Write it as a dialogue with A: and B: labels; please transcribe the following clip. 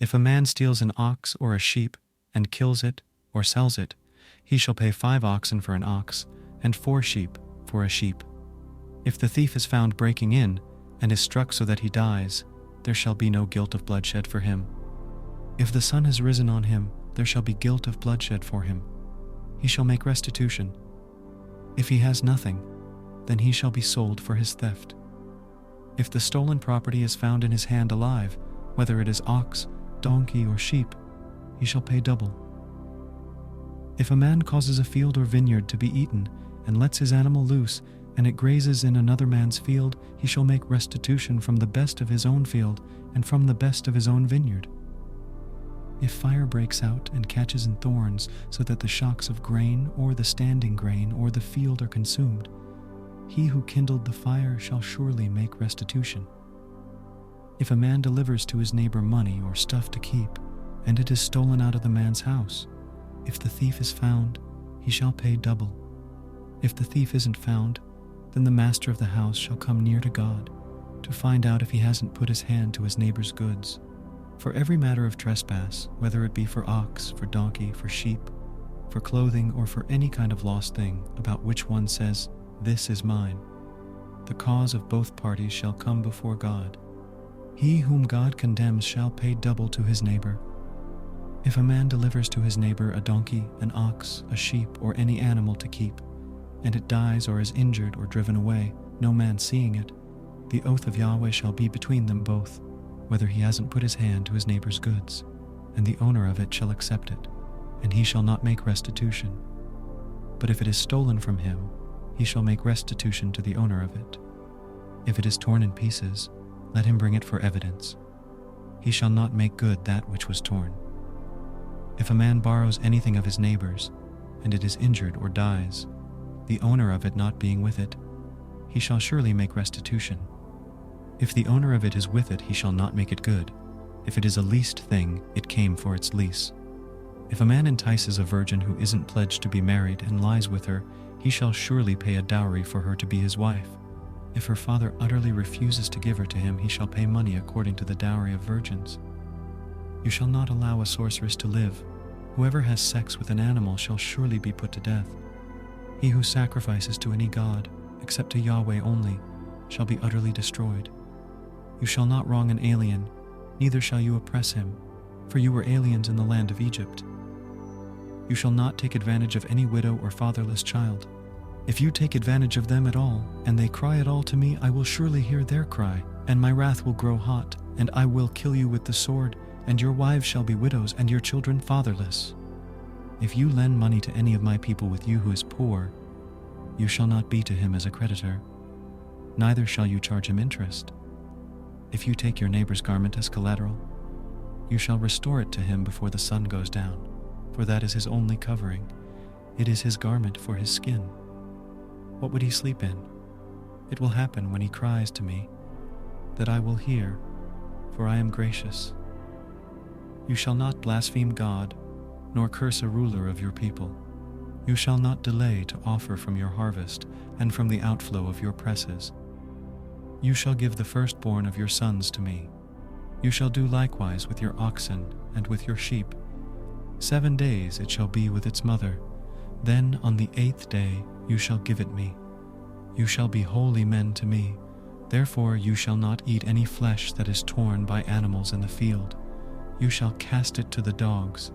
A: If a man steals an ox or a sheep, and kills it, or sells it, he shall pay 5 oxen for an ox, and 4 sheep for a sheep. If the thief is found breaking in, and is struck so that he dies, there shall be no guilt of bloodshed for him. If the sun has risen on him, there shall be guilt of bloodshed for him. He shall make restitution. If he has nothing, then he shall be sold for his theft. If the stolen property is found in his hand alive, whether it is ox, donkey, or sheep, he shall pay double. If a man causes a field or vineyard to be eaten, and lets his animal loose, and it grazes in another man's field, he shall make restitution from the best of his own field, and from the best of his own vineyard. If fire breaks out and catches in thorns, so that the shocks of grain, or the standing grain, or the field are consumed, he who kindled the fire shall surely make restitution. If a man delivers to his neighbor money or stuff to keep, and it is stolen out of the man's house, if the thief is found, he shall pay double. If the thief isn't found, then the master of the house shall come near to God to find out if he hasn't put his hand to his neighbor's goods. For every matter of trespass, whether it be for ox, for donkey, for sheep, for clothing, or for any kind of lost thing about which one says, "This is mine," the cause of both parties shall come before God. He whom God condemns shall pay double to his neighbor. If a man delivers to his neighbor a donkey, an ox, a sheep, or any animal to keep, and it dies or is injured or driven away, no man seeing it, the oath of Yahweh shall be between them both, whether he hasn't put his hand to his neighbor's goods, and the owner of it shall accept it, and he shall not make restitution. But if it is stolen from him, he shall make restitution to the owner of it. If it is torn in pieces, let him bring it for evidence. He shall not make good that which was torn. If a man borrows anything of his neighbor's, and it is injured or dies, the owner of it not being with it, he shall surely make restitution. If the owner of it is with it, he shall not make it good. If it is a leased thing, it came for its lease. If a man entices a virgin who isn't pledged to be married and lies with her, he shall surely pay a dowry for her to be his wife. If her father utterly refuses to give her to him, he shall pay money according to the dowry of virgins. You shall not allow a sorceress to live. Whoever has sex with an animal shall surely be put to death. He who sacrifices to any god, except to Yahweh only, shall be utterly destroyed. You shall not wrong an alien, neither shall you oppress him, for you were aliens in the land of Egypt. You shall not take advantage of any widow or fatherless child. If you take advantage of them at all, and they cry at all to me, I will surely hear their cry, and my wrath will grow hot, and I will kill you with the sword, and your wives shall be widows, and your children fatherless. If you lend money to any of my people with you who is poor, you shall not be to him as a creditor, neither shall you charge him interest. If you take your neighbor's garment as collateral, you shall restore it to him before the sun goes down, for that is his only covering. It is his garment for his skin. What would he sleep in? It will happen when he cries to me, that I will hear, for I am gracious. You shall not blaspheme God, nor curse a ruler of your people. You shall not delay to offer from your harvest and from the outflow of your presses. You shall give the firstborn of your sons to me. You shall do likewise with your oxen and with your sheep. 7 days it shall be with its mother. Then on the 8th day you shall give it me. You shall be holy men to me. Therefore you shall not eat any flesh that is torn by animals in the field. You shall cast it to the dogs.